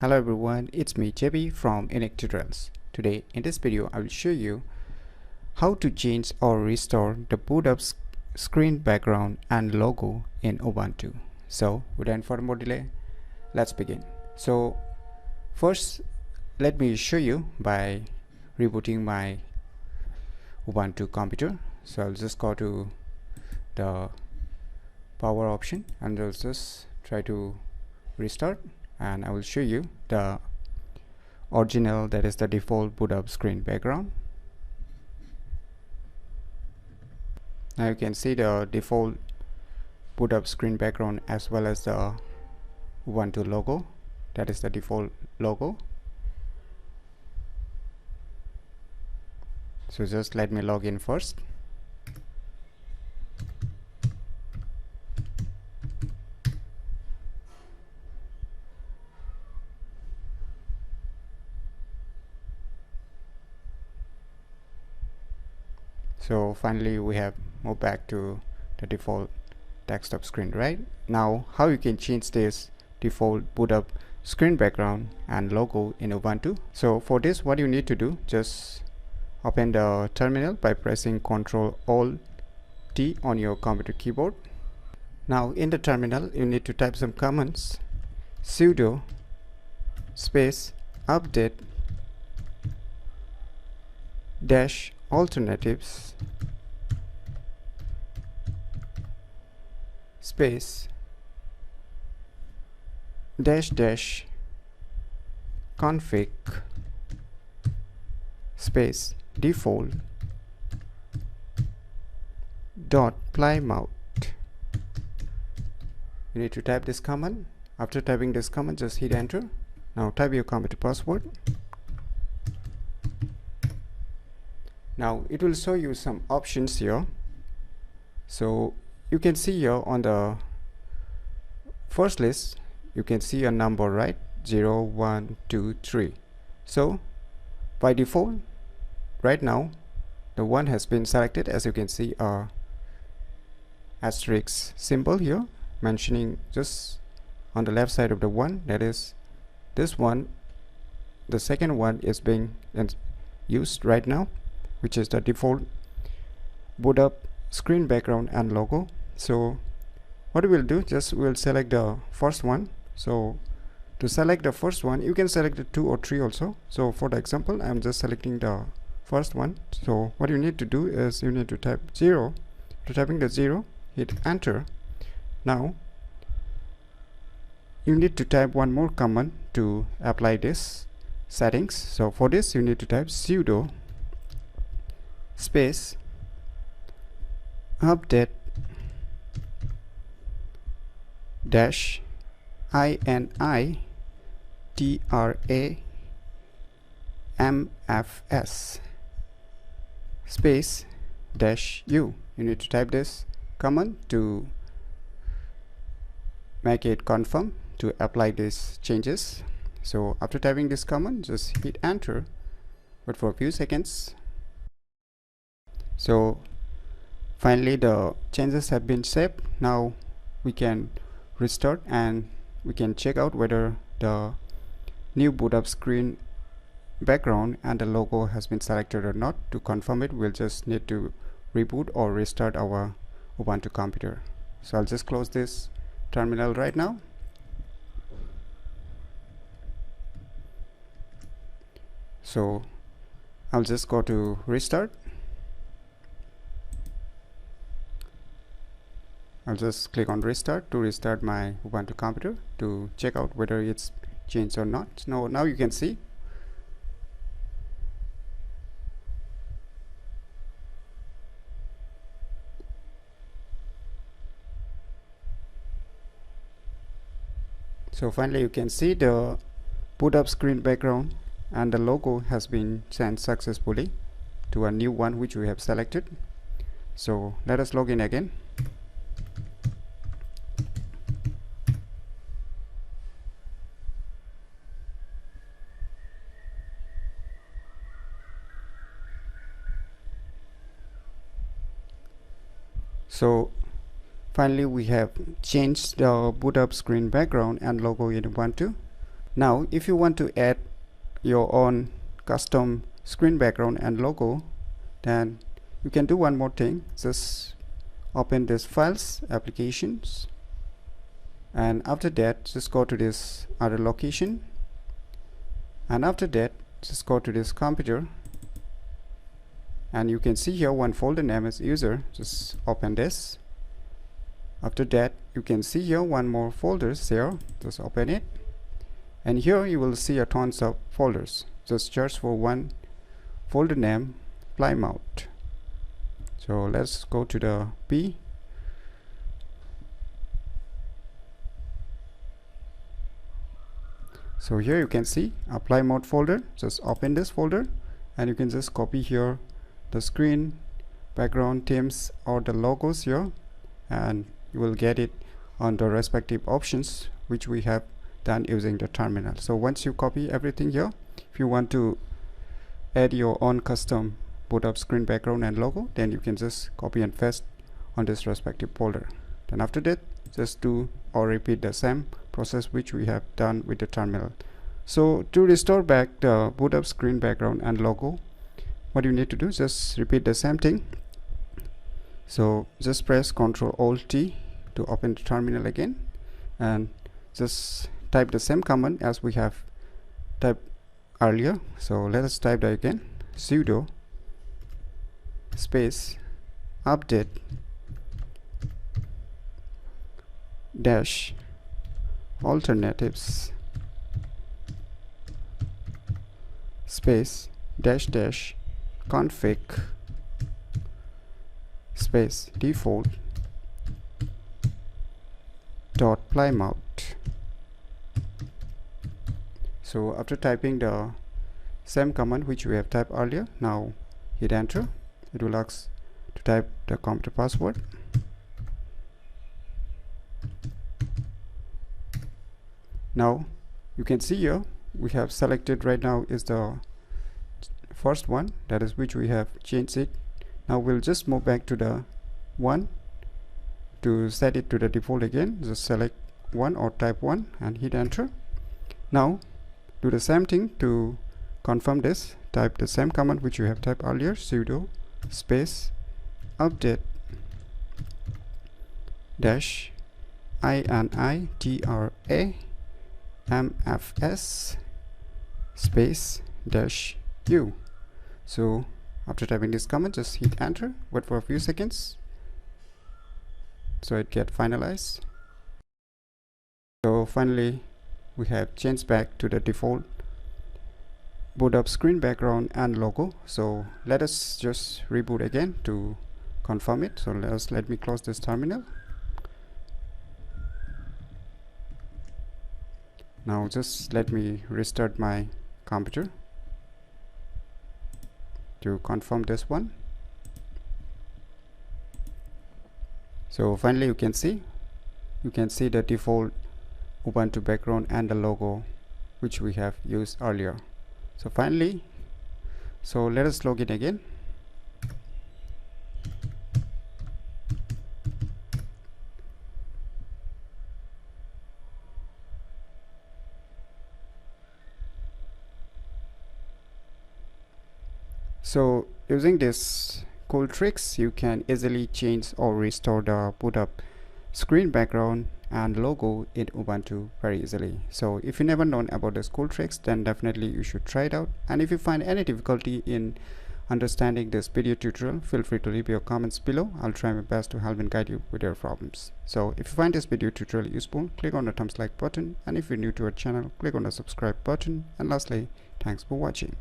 Hello everyone, it's me JB from UniqueTutorials. Today in this video I will show you how to change or restore the Bootup screen background and logo in Ubuntu. So without further more delay, let's begin. So first let me show you by rebooting my Ubuntu computer. So I'll just go to the power option and I'll just try to restart, and I will show you the original, that is the default Bootup screen background. Now you can see the default Bootup screen background as well as the Ubuntu logo, that is the default logo. So just let me log in first. So finally we have moved back to the default desktop screen. Right now, how you can change this default Bootup screen background and logo in Ubuntu? So for this, what you need to do, just open the terminal by pressing Ctrl-Alt-T on your computer keyboard. Now in the terminal you need to type some commands: sudo space update dash alternatives space dash dash config space default dot plymouth. You need to type this command. After typing this command, just hit enter. Now type your computer password. Now it will show you some options here. So you can see here on the first list, you can see a number, right? 0, 1, 2, 3. So by default, right now the 1 has been selected. As you can see, a asterisk symbol here mentioning just on the left side of the 1, that is this one. The second one is being used right now, which is the default Bootup screen background and logo. So what we will do, just we'll select the first one. So to select the first one, you can select the 2 or 3 also. So for the example, I'm just selecting the first one. So what you need to do is you need to type 0. To typing the 0, hit enter. Now you need to type one more command to apply this settings. So for this you need to type sudo space update dash initramfs space dash u. You need to type this command to make it confirm to apply these changes. So after typing this command, just hit enter, wait for a few seconds. So finally the changes have been saved. Now we can restart and we can check out whether the new Bootup screen background and the logo has been selected or not. To confirm it, we'll just need to reboot or restart our Ubuntu computer. So I'll just close this terminal right now. So I'll just go to restart. I'll just click on restart to restart my Ubuntu computer to check out whether it's changed or not. Now you can see so finally you can see the Bootup screen background and the logo has been changed successfully to a new one which we have selected. So let us log in again. So finally we have changed the Bootup screen background and logo in Ubuntu. Now if you want to add your own custom screen background and logo, then you can do one more thing. Just open this files, applications, and after that just go to this other location, and after that just go to this computer, and you can see here one folder name is user. Just open this. After that you can see here one more folders here. Just open it, and here you will see a tons of folders. Just search for one folder name, Plymouth. So let's go to the P. So here you can see a Plymouth folder. Just open this folder, and you can just copy here the screen background themes or the logos here, and you will get it on the respective options which we have done using the terminal. So once you copy everything here, if you want to add your own custom Bootup screen background and logo, then you can just copy and paste on this respective folder. Then after that just do or repeat the same process which we have done with the terminal. So to restore back the Bootup screen background and logo, what you need to do is just repeat the same thing. So just press Ctrl Alt T to open the terminal again, and just type the same command as we have typed earlier. So let us type that again: sudo space update dash alternatives space dash dash config space default dot Plymouth. So after typing the same command which we have typed earlier, now hit enter. It will ask to type the computer password. Now you can see here we have selected right now is the first one, that is which we have changed it. Now we'll just move back to the one to set it to the default again. Just select one or type one and hit enter. Now do the same thing to confirm this. Type the same command which you have typed earlier: sudo space update dash initramfs space dash u. So after typing this command, just hit enter, wait for a few seconds so it get finalized. So finally we have changed back to the default Bootup screen background and logo. So let us just reboot again to confirm it. So let me close this terminal. Now just let me restart my computer to confirm this one. So finally you can see the default Ubuntu background and the logo which we have used earlier. So finally, so let us log in again. So using this cool tricks, you can easily change or restore the Bootup screen background and logo in Ubuntu very easily. So if you never known about these cool tricks, then definitely you should try it out. And if you find any difficulty in understanding this video tutorial, feel free to leave your comments below. I'll try my best to help and guide you with your problems. So if you find this video tutorial useful, click on the thumbs like button, and if you're new to our channel, click on the subscribe button. And lastly, thanks for watching.